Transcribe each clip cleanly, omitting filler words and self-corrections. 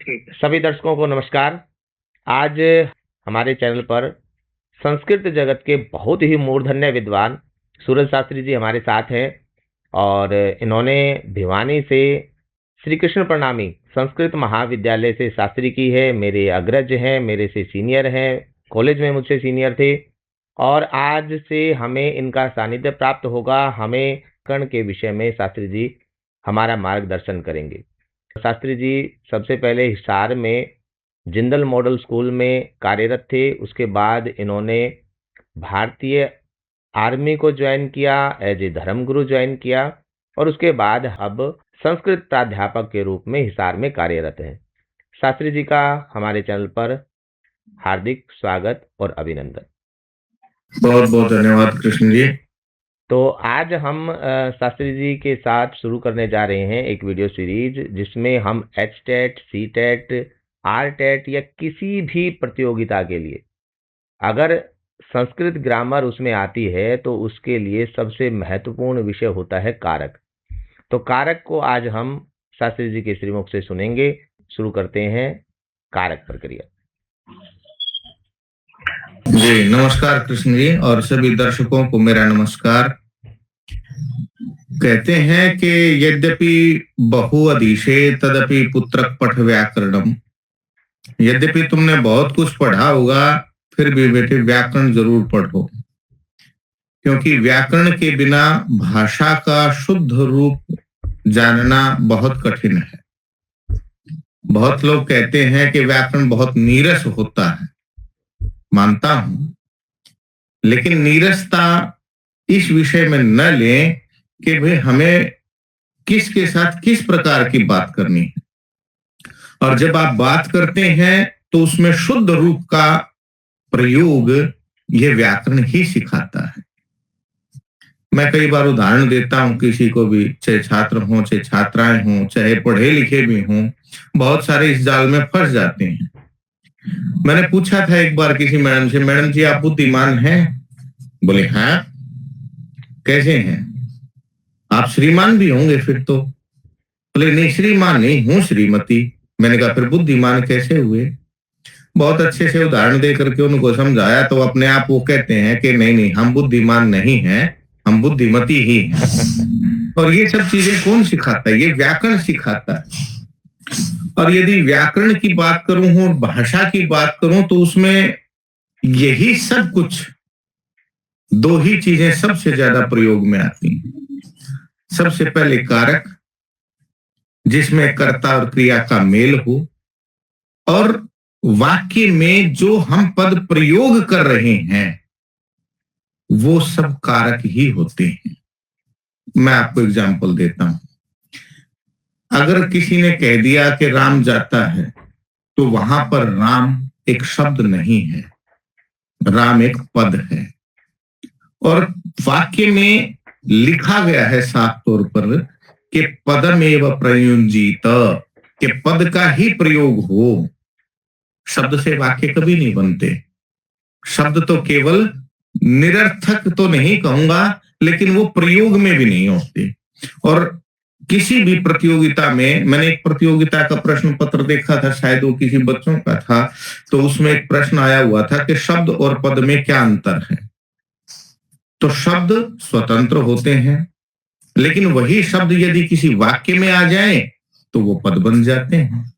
सभी दर्शकों को नमस्कार। आज हमारे चैनल पर संस्कृत जगत के बहुत ही मूर्धन्य विद्वान सूरज शास्त्री जी हमारे साथ हैं और इन्होंने भिवानी से श्री कृष्ण प्रणामी संस्कृत महाविद्यालय से शास्त्री की है। मेरे अग्रज हैं, मेरे से सीनियर हैं, कॉलेज में मुझसे सीनियर थे और आज से हमें इनका सानिध्य प्राप्त होगा। हमें कर्ण के विषय में शास्त्री जी हमारा मार्गदर्शन करेंगे। शास्त्री जी सबसे पहले हिसार में जिंदल मॉडल स्कूल में कार्यरत थे। उसके बाद इन्होंने भारतीय आर्मी को ज्वाइन किया, एज ए धर्मगुरु ज्वाइन किया और उसके बाद अब संस्कृत प्राध्यापक के रूप में हिसार में कार्यरत हैं। शास्त्री जी का हमारे चैनल पर हार्दिक स्वागत और अभिनंदन। बहुत बहुत धन्यवाद कृष्ण जी। तो आज हम शास्त्री जी के साथ शुरू करने जा रहे हैं एक वीडियो सीरीज जिसमें हम HTET, CTET, RTET या किसी भी प्रतियोगिता के लिए अगर संस्कृत ग्रामर उसमें आती है तो उसके लिए सबसे महत्वपूर्ण विषय होता है कारक। तो कारक को आज हम शास्त्री जी के श्रीमुख से सुनेंगे। शुरू करते हैं कारक प्रक्रिया। जी नमस्कार कृष्ण जी और सभी दर्शकों को मेरा नमस्कार। कहते हैं कि यद्यपि बहुअधीशे तदपि पुत्रक पठ व्याकरणम। यद्यपि तुमने बहुत कुछ पढ़ा होगा फिर भी बेटे व्याकरण जरूर पढ़ो, क्योंकि व्याकरण के बिना भाषा का शुद्ध रूप जानना बहुत कठिन है। बहुत लोग कहते हैं कि व्याकरण बहुत नीरस होता है, मानता हूं, लेकिन नीरसता इस विषय में न लें कि भाई हमें किसके साथ किस प्रकार की बात करनी है, और जब आप बात करते हैं तो उसमें शुद्ध रूप का प्रयोग ये व्याकरण ही सिखाता है। मैं कई बार उदाहरण देता हूं किसी को भी, चाहे छात्र हों चाहे छात्राएं हों चाहे पढ़े लिखे भी हों, बहुत सारे इस जाल में फंस जाते हैं। मैंने पूछा था एक बार किसी मैडम से, मैडम जी आप बुद्धिमान हैं? बोले हाँ। कैसे हैं? आप श्रीमान भी होंगे फिर तो। बोले नहीं श्रीमान नहीं हूं, श्रीमती। मैंने कहा फिर बुद्धिमान कैसे हुए? बहुत अच्छे से उदाहरण दे करके उनको समझाया तो अपने आप वो कहते हैं कि नहीं नहीं हम बुद्धिमान नहीं हैं, हम बुद्धिमती ही हैं। और ये सब चीजें कौन सिखाता है? ये व्याकरण सिखाता है। और यदि व्याकरण की बात करूं और भाषा की बात करूं तो उसमें यही सब कुछ, दो ही चीजें सबसे ज्यादा प्रयोग में आती हैं। सबसे पहले कारक, जिसमें कर्ता और क्रिया का मेल हो, और वाक्य में जो हम पद प्रयोग कर रहे हैं वो सब कारक ही होते हैं। मैं आपको एग्जांपल देता हूं। अगर किसी ने कह दिया कि राम जाता है तो वहां पर राम एक शब्द नहीं है, राम एक पद है। और वाक्य में लिखा गया है साफ तौर पर कि पदमेव प्रयुंजीत, कि पद का ही प्रयोग हो। शब्द से वाक्य कभी नहीं बनते। शब्द तो केवल निरर्थक तो नहीं कहूंगा, लेकिन वो प्रयोग में भी नहीं होते। और किसी भी प्रतियोगिता में, मैंने एक प्रतियोगिता का प्रश्न पत्र देखा था, शायद वो किसी बच्चों का था, तो उसमें एक प्रश्न आया हुआ था कि शब्द और पद में क्या अंतर है। तो शब्द स्वतंत्र होते हैं, लेकिन वही शब्द यदि किसी वाक्य में आ जाए तो वो पद बन जाते हैं।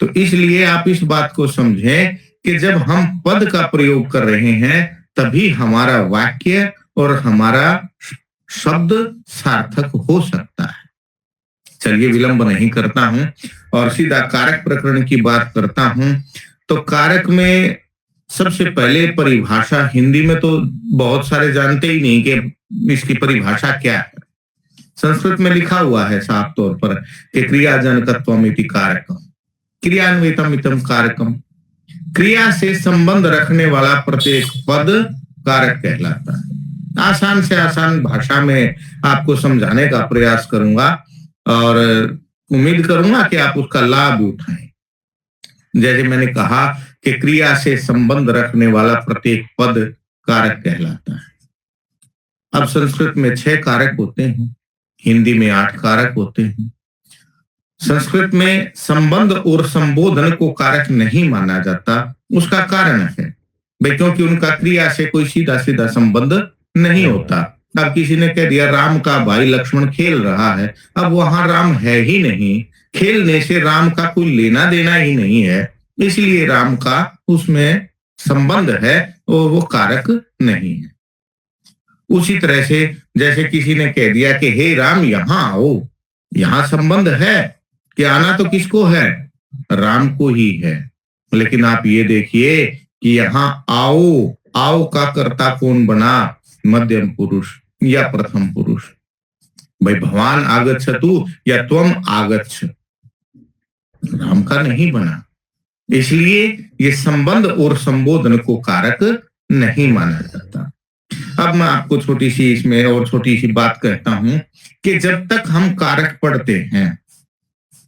तो इसलिए आप इस बात को समझें कि जब हम पद का प्रयोग कर रहे हैं तभी हमारा वाक्य और हमारा शब्द सार्थक हो सकता है। चलिए विलंब नहीं करता हूं और सीधा कारक प्रकरण की बात करता हूं। तो कारक में सबसे पहले परिभाषा, हिंदी में तो बहुत सारे जानते ही नहीं कि इसकी परिभाषा क्या है। संस्कृत में लिखा हुआ है साफ तौर पर कि क्रियाजनकत्वमिति कारकम, क्रियान्वितमितम कारकम। क्रिया से संबंध रखने वाला प्रत्येक पद कारक कहलाता है। आसान से आसान भाषा में आपको समझाने का प्रयास करूंगा और उम्मीद करूंगा कि आप उसका लाभ उठाएं। जैसे मैंने कहा कि क्रिया से संबंध रखने वाला प्रत्येक पद कारक कहलाता है। अब संस्कृत में 6 कारक होते हैं, हिंदी में 8 कारक होते हैं। संस्कृत में संबंध और संबोधन को कारक नहीं माना जाता। उसका कारण है भाई, क्योंकि उनका क्रिया से कोई सीधा सीधा संबंध नहीं होता। अब किसी ने कह दिया राम का भाई लक्ष्मण खेल रहा है, अब वहां राम है ही नहीं, खेलने से राम का कोई लेना देना ही नहीं है, इसलिए राम का उसमें संबंध है और वो कारक नहीं है। उसी तरह से जैसे किसी ने कह दिया कि हे राम यहाँ आओ, यहाँ संबंध है कि आना तो किसको है, राम को ही है। लेकिन आप ये देखिए कि यहाँ आओ, आओ का कर्ता कौन बना, मध्यम पुरुष या प्रथम पुरुष। भाई भगवान आगच्छतु या त्वम आगच्छ, राम का नहीं बना, इसलिए ये संबंध और संबोधन को कारक नहीं माना जाता। अब मैं आपको छोटी सी इसमें और छोटी सी बात कहता हूं कि जब तक हम कारक पढ़ते हैं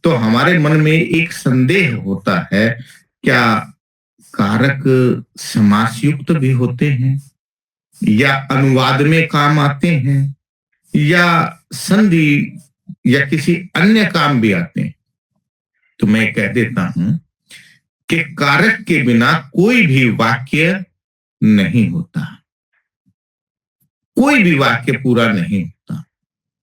तो हमारे मन में एक संदेह होता है, क्या कारक समासयुक्त भी होते हैं या अनुवाद में काम आते हैं या संधि या किसी अन्य काम भी आते हैं? तो मैं कह देता हूं कि कारक के बिना कोई भी वाक्य नहीं होता, कोई भी वाक्य पूरा नहीं होता,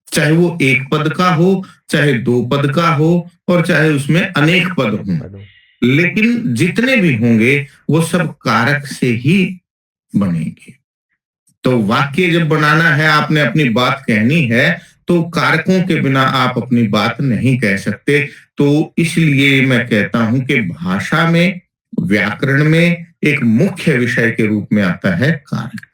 चाहे वो एक पद का हो, चाहे दो पद का हो और चाहे उसमें अनेक पद हों, लेकिन जितने भी होंगे वो सब कारक से ही बनेंगे। तो वाक्य जब बनाना है, आपने अपनी बात कहनी है, तो कारकों के बिना आप अपनी बात नहीं कह सकते। तो इसलिए मैं कहता हूं कि भाषा में, व्याकरण में एक मुख्य विषय के रूप में आता है कारक।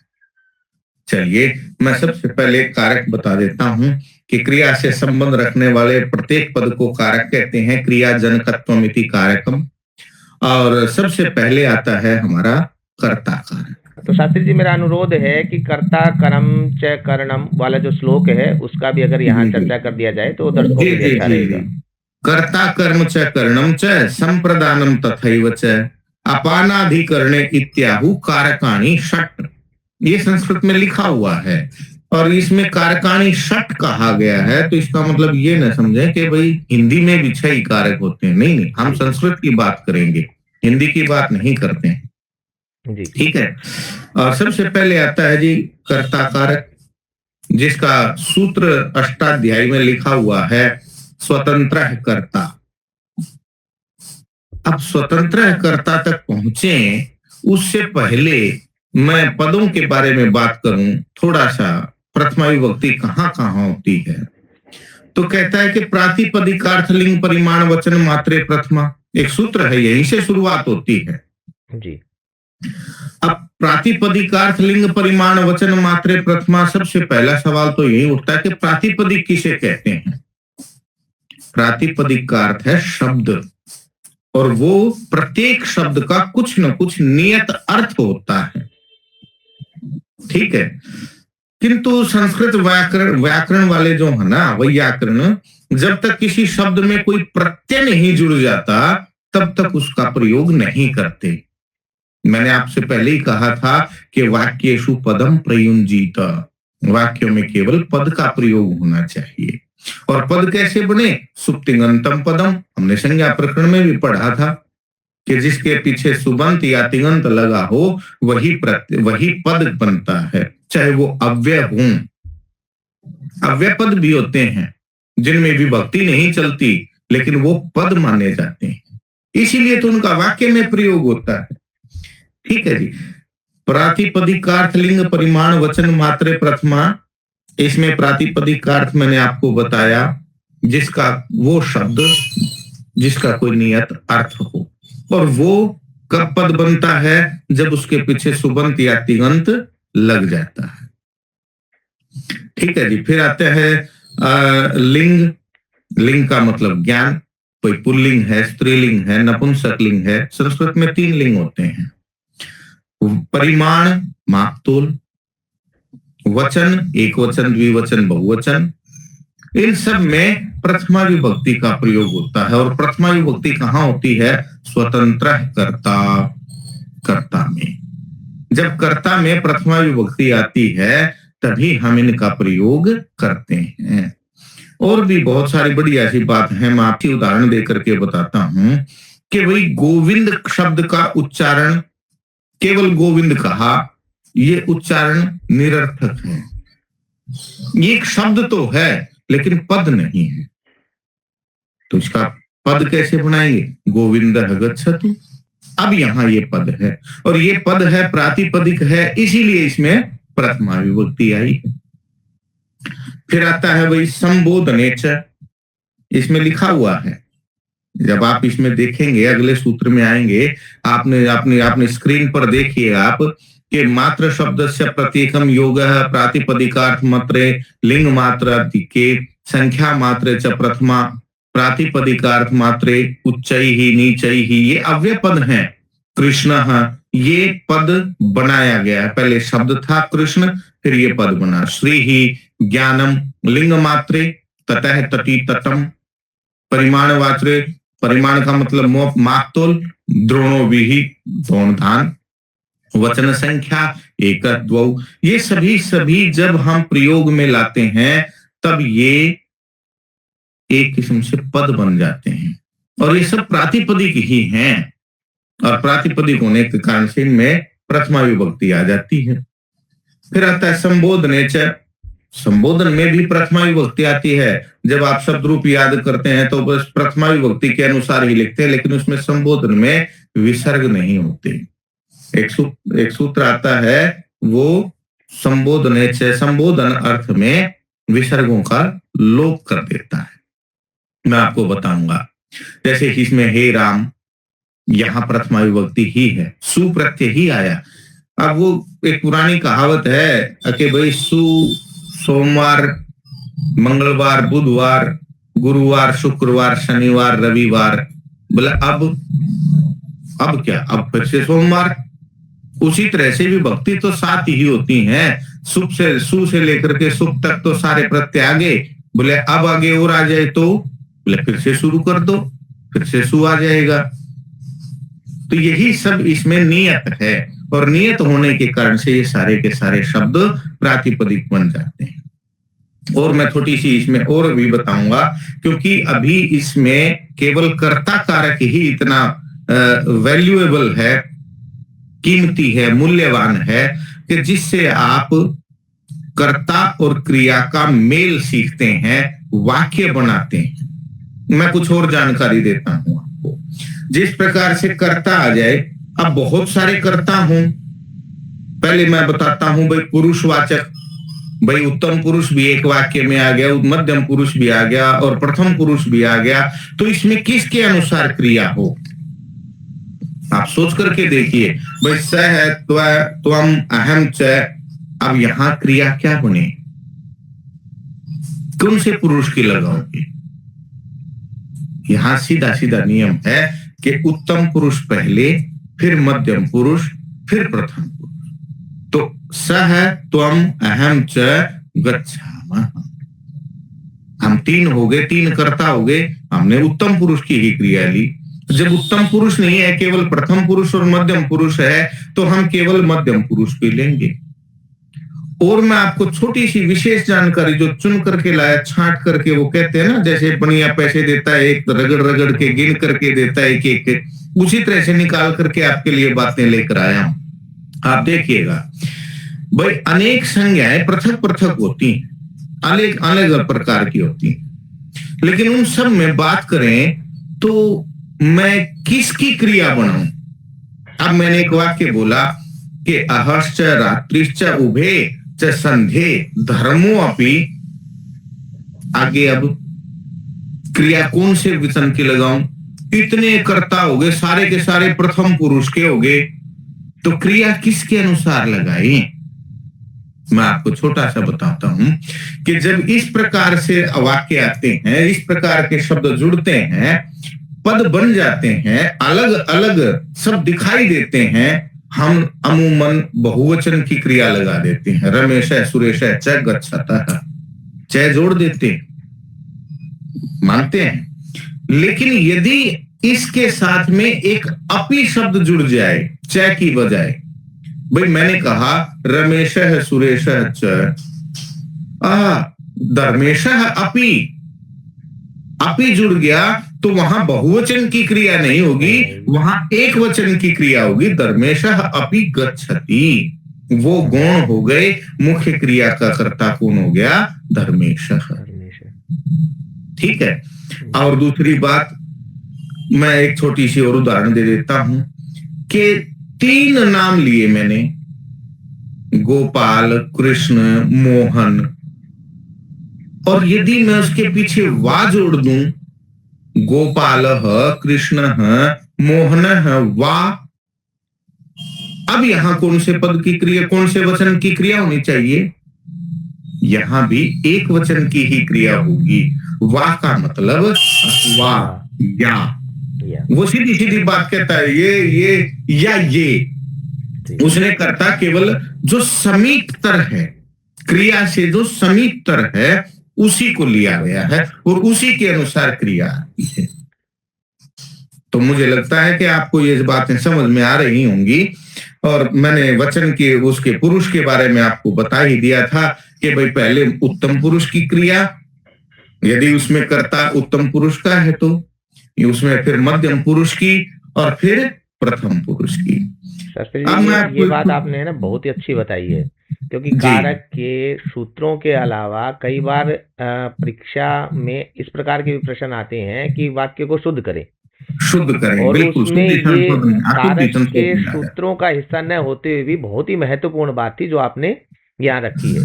चलिए मैं सबसे पहले कारक बता देता हूं कि क्रिया से संबंध रखने वाले प्रत्येक पद को कारक कहते हैं, क्रिया जनकत्वमिति कारकम। और सबसे पहले आता है हमारा कर्ता कारक। तो शास्त्री जी मेरा अनुरोध है कि कर्ता कर्म च करणम वाला जो श्लोक है उसका भी अगर यहाँ चर्चा कर दिया जाए तो दर्शकों के लिए अच्छा रहेगा। कर्ता कर्म च करणम च संप्रदानम तथैव च अपानाधिकरणे इत्याहु कारकाणि षट्। ये संस्कृत में लिखा हुआ है और इसमें कारकाणि षट् कहा गया है। तो इसका मतलब ये न समझे कि भाई हिंदी में भी 6 कारक होते हैं, नहीं नहीं, हम संस्कृत की बात करेंगे, हिंदी की बात नहीं करते हैं जी। ठीक है। और सबसे पहले आता है जी कर्ता कारक, जिसका सूत्र अष्टाध्यायी में लिखा हुआ है स्वतंत्र कर्ता। अब स्वतंत्र कर्ता तक पहुंचे उससे पहले मैं पदों के बारे में बात करूं थोड़ा सा। प्रथमा विभक्ति कहाँ कहाँ होती है? तो कहता है कि प्रातिपदिकार्थ लिंग परिमाण वचन मात्रे प्रथमा, एक सूत्र है, यहीं से शुरुआत होती है जी। अब प्रातिपदिकार्थ लिंग परिमाण वचन मात्रे प्रथमा, सबसे पहला सवाल तो यही उठता है कि प्रातिपदिक किसे कहते हैं? प्रातिपदिक का अर्थ है शब्द, और वो प्रत्येक शब्द का कुछ न कुछ नियत अर्थ होता है। ठीक है। किंतु संस्कृत व्याकरण वाले जो है ना, व्याकरण, जब तक किसी शब्द में कोई प्रत्यय नहीं जुड़ जाता तब तक उसका प्रयोग नहीं करते। मैंने आपसे पहले ही कहा था कि वाक्येषु पदम प्रयुंजीत, वाक्यों में केवल पद का प्रयोग होना चाहिए। और पद कैसे बने? सुप्तिंगंतम पदम, हमने संज्ञा प्रकरण में भी पढ़ा था कि जिसके पीछे सुबंत या तिंगंत लगा हो वही पद बनता है, चाहे वो अव्यय हो। अव्यय पद भी होते हैं जिनमें विभक्ति नहीं चलती लेकिन वो पद माने जाते हैं, इसीलिए तो उनका वाक्य में प्रयोग होता है। ठीक है जी। प्रातिपदिकार्थ लिंग परिमाण वचन मात्रे प्रथमा, इसमें प्रातिपदिकार्थ मैंने आपको बताया जिसका वो शब्द जिसका कोई नियत अर्थ हो, और वो कब पद बनता है? जब उसके पीछे सुबंत या तिगंत लग जाता है। ठीक है जी। फिर आता है लिंग। लिंग का मतलब ज्ञान, कोई पुल्लिंग है, स्त्रीलिंग है, नपुंसकलिंग है। संस्कृत में 3 लिंग होते हैं। परिमाण मापतोल, वचन एक वचन, द्विवचन, बहुवचन, इन सब में प्रथमा विभक्ति का प्रयोग होता है। और प्रथमा विभक्ति कहाँ होती है? स्वतंत्र कर्ता में। जब कर्ता में प्रथमा विभक्ति आती है तभी हम इनका प्रयोग करते हैं। और भी बहुत सारी बड़ी ऐसी बात है, मैं आपकी उदाहरण देकर के बताता हूं कि भाई गोविंद शब्द का उच्चारण, केवल गोविंद कहा, ये उच्चारण निरर्थक है। ये एक शब्द तो है लेकिन पद नहीं है, तो इसका पद कैसे बनाएंगे? गोविंद गच्छतु। अब यहां ये पद है और ये पद है प्रातिपदिक है, इसीलिए इसमें प्रथमा विभक्ति आई। फिर आता है भाई संबोधने च, इसमें लिखा हुआ है, जब आप इसमें देखेंगे अगले सूत्र में आएंगे, आपने आपने आपने स्क्रीन पर देखिए आप कि मात्र शब्द से प्रतीकम योग प्रातिपदिकार्थ मात्रे लिंग मात्रा के संख्या मात्रे च प्रथमा प्रातिपदिकार्थ मात्रे उच्चई ही नीचई ही, ये अव्यय पद है। कृष्ण, ये पद बनाया गया है, पहले शब्द था कृष्ण, फिर ये पद बना। श्री ही ज्ञानम लिंग मात्रे ततः तटी तटम परिमाणवाच्रे, परिमाण का मतलब मातोल, द्रोणो विहि द्रोणधान, वचन संख्या एक द्वौ, ये सभी जब हम प्रयोग में लाते हैं तब ये एक किस्म से पद बन जाते हैं और ये सब प्रातिपदिक ही हैं और प्रातिपदिक होने के कारण से इनमें प्रथमा विभक्ति आ जाती है। फिर आता है संबोधने च, संबोधन में भी प्रथमा विभक्ति आती है। जब आप शब्द रूप याद करते हैं तो बस प्रथमा विभक्ति के अनुसार ही लिखते हैं, लेकिन उसमें संबोधन में विसर्ग नहीं होते। एक सूत्र आता है वो संबोधने च, संबोधन अर्थ में विसर्गों का लोप कर देता है। मैं आपको बताऊंगा, जैसे इसमें हे राम, यहां प्रथमा विभक्ति ही है, सु प्रत्यय ही आया। अब वो एक पुरानी कहावत है कि भाई सोमवार, मंगलवार, बुधवार, गुरुवार, शुक्रवार, शनिवार, रविवार, बोला अब क्या, अब फिर से सोमवार। उसी तरह से भी भक्ति तो साथ ही होती हैं, सुख से सु से लेकर के सुख तक तो सारे प्रत्यय आगे, बोले अब आगे और आ जाए तो बोले फिर से शुरू कर दो, फिर से सु आ जाएगा। तो यही सब इसमें नियत है और नियत होने के कारण से ये सारे के सारे शब्द प्रातिपदिक बन जाते हैं। और मैं थोड़ी सी इसमें और भी बताऊंगा, क्योंकि अभी इसमें केवल कर्ता कारक ही इतना वैल्यूएबल है, कीमती है, मूल्यवान है कि जिससे आप कर्ता और क्रिया का मेल सीखते हैं, वाक्य बनाते हैं। मैं कुछ और जानकारी देता हूं आपको। जिस प्रकार से कर्ता आ जाए, अब बहुत सारे कर्ता हूं, पहले मैं बताता हूं भाई पुरुषवाचक, भाई उत्तम पुरुष भी एक वाक्य में आ गया, मध्यम पुरुष भी आ गया और प्रथम पुरुष भी आ गया, तो इसमें किसके अनुसार क्रिया हो, आप सोच करके देखिए। भाई स है त्वम अहम च, अब यहां क्रिया क्या बने, कौन से पुरुष की लगाओगे? यहां सीधा सीधा नियम है कि उत्तम पुरुष पहले, फिर मध्यम पुरुष, फिर प्रथम पुरुष। तो स है त्वम अहम च गच्छामः, हम तीन हो गए, तीन कर्ता हो गए, हमने उत्तम पुरुष की ही क्रिया ली। जब उत्तम पुरुष नहीं है, केवल प्रथम पुरुष और मध्यम पुरुष है, तो हम केवल मध्यम पुरुष भी लेंगे। और मैं आपको छोटी सी विशेष जानकारी जो चुन करके लाया, छांट करके, वो कहते हैं ना जैसे बनिया पैसे देता है, एक रगड़ रगड़ के गिन करके देता है एक एक, उसी तरह से निकाल करके आपके लिए बातें लेकर आया हूं। आप देखिएगा भाई, अनेक संज्ञाएं पृथक पृथक होती हैं, अलग अलग प्रकार की होती हैं, लेकिन उन सब में बात करें तो मैं किसकी क्रिया बनाऊं? अब मैंने एक वाक्य बोला कि अहश्च रात्रिश्च उभे च संधे धर्मो अपि, आगे अब क्रिया कौन से वचन की लगाऊं? इतने कर्ता हो गए, सारे के सारे प्रथम पुरुष के हो गए, तो क्रिया किसके अनुसार लगाई? मैं आपको छोटा सा बताता हूं कि जब इस प्रकार से वाक्य आते हैं, इस प्रकार के शब्द जुड़ते हैं, पद बन जाते हैं, अलग अलग सब दिखाई देते हैं, हम अमूमन बहुवचन की क्रिया लगा देते हैं। रमेश है, सुरेश है, च गच्छतः, च जोड़ देते हैं, मानते हैं। लेकिन यदि इसके साथ में एक अपि शब्द जुड़ जाए च की बजाय, भाई मैंने कहा रमेश है, सुरेश है, च धर्मेश अपि, अपि जुड़ गया तो वहां बहुवचन की क्रिया नहीं होगी, वहां एक वचन की क्रिया होगी। धर्मेशः अपि गच्छति, वो गुण हो गए, मुख्य क्रिया का कर्ता कौन हो गया? धर्मेशः। ठीक है। और दूसरी बात, मैं एक छोटी सी और उदाहरण दे देता हूं कि 3 नाम लिए मैंने, गोपाल, कृष्ण, मोहन, और यदि मैं उसके पीछे वा जोड़ दूं, गोपाल, कृष्ण, मोहन, वा, अब यहां कौन से पद की क्रिया, कौन से वचन की क्रिया होनी चाहिए? यहां भी एक वचन की ही क्रिया होगी। वा का मतलब वा, या। वो सीधी सीधी बात कहता है, ये या ये। उसने करता केवल जो समीपतर है, क्रिया से जो समीपतर है उसी को लिया गया है और उसी के अनुसार क्रिया आती है। तो मुझे लगता है कि आपको ये बातें समझ में आ रही होंगी। और मैंने वचन के उसके पुरुष के बारे में आपको बता ही दिया था कि भाई पहले उत्तम पुरुष की क्रिया, यदि उसमें कर्ता उत्तम पुरुष का है तो उसमें फिर मध्यम पुरुष की और फिर प्रथम पुरुष की। शास्त्री जी, ये बात आपने ना बहुत ही अच्छी बताई है, क्योंकि कारक के सूत्रों के अलावा कई बार परीक्षा में इस प्रकार के भी प्रश्न आते हैं कि वाक्य को शुद्ध करें, और उसमें ये कारक के सूत्रों का हिस्सा न होते हुए भी बहुत ही महत्वपूर्ण बात थी जो आपने यहाँ रखी है।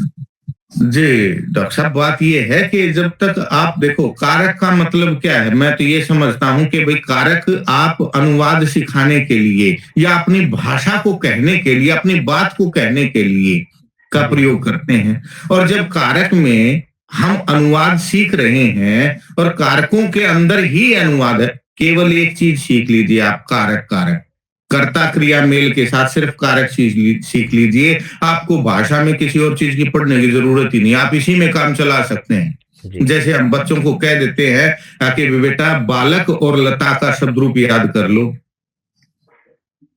जी डॉक्टर साहब, बात ये है कि जब तक आप देखो, कारक का मतलब क्या है, मैं तो ये समझता हूं कि भाई कारक आप अनुवाद सिखाने के लिए या अपनी भाषा को कहने के लिए, अपनी बात को कहने के लिए का प्रयोग करते हैं। और जब कारक में हम अनुवाद सीख रहे हैं और कारकों के अंदर ही अनुवाद है, केवल एक चीज सीख लीजिए आप, कारक कारक कर्ता क्रिया मेल के साथ सिर्फ कारक सीख लीजिए। आपको भाषा में किसी और चीज की पढ़ने की जरूरत ही नहीं, आप इसी में काम चला सकते हैं। जैसे हम बच्चों को कह देते हैं कि बेटा बालक और लता का शब्द रूप याद कर लो,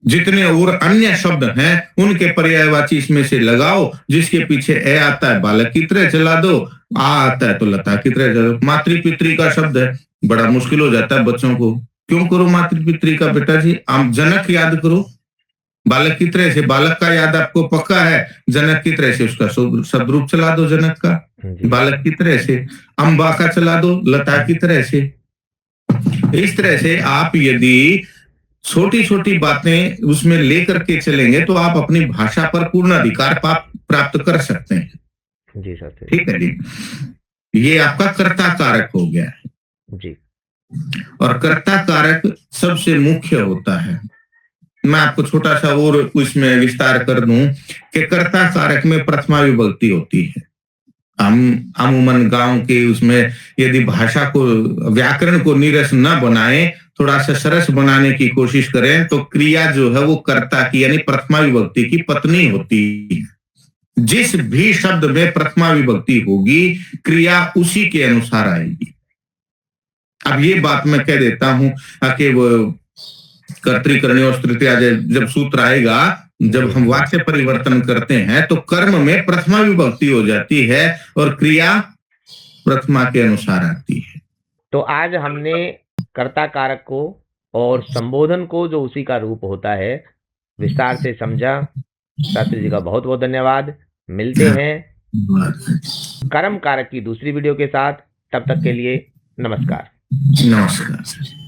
जितने और अन्य शब्द हैं उनके पर्यायवाची इसमें से लगाओ, जिसके पीछे ए आता है बालक की तरह चला दो, आ आता है तो लता की तरह चला दो। मातृपितृ का शब्द है, बड़ा मुश्किल हो जाता है बच्चों को, क्यों करो मातृपितृ का बेटा जी, आप जनक याद करो बालक की तरह से, बालक का याद आपको पक्का है, जनक की तरह से उसका शब्द रूप चला दो जनक का, बालक की तरह से अंबा का चला दो लता की तरह से। इस तरह से आप यदि छोटी छोटी बातें उसमें लेकर के चलेंगे तो आप अपनी भाषा पर पूर्ण अधिकार प्राप्त कर सकते हैं। जी सर, ठीक है जी। ये आपका कर्ता कारक हो गया है जी। और कर्ता कारक सबसे मुख्य होता है। मैं आपको छोटा सा और उसमें विस्तार कर दूं कि कर्ता कारक में प्रथमा विभक्ति होती है। हम अमूमन गांव के उसमें यदि भाषा को, व्याकरण को नीरस न बनाए, थोड़ा सा सरस बनाने की कोशिश करें तो क्रिया जो है वो कर्ता की यानी प्रथमा विभक्ति की पत्नी होती है। जिस भी शब्द में प्रथमा विभक्ति होगी क्रिया उसी के अनुसार आएगी। अब ये बात मैं कह देता हूं कि वो कर्तृकरणी और तृतीया जब सूत्र आएगा, जब हम वाक्य परिवर्तन करते हैं तो कर्म में प्रथमा विभक्ति हो जाती है और क्रिया प्रथमा के अनुसार आती है। तो आज हमने कर्ता कारक को और संबोधन को, जो उसी का रूप होता है, विस्तार से समझा। शास्त्री जी का बहुत बहुत धन्यवाद। मिलते हैं कर्म कारक की दूसरी वीडियो के साथ, तब तक के लिए नमस्कार। नमस्कार।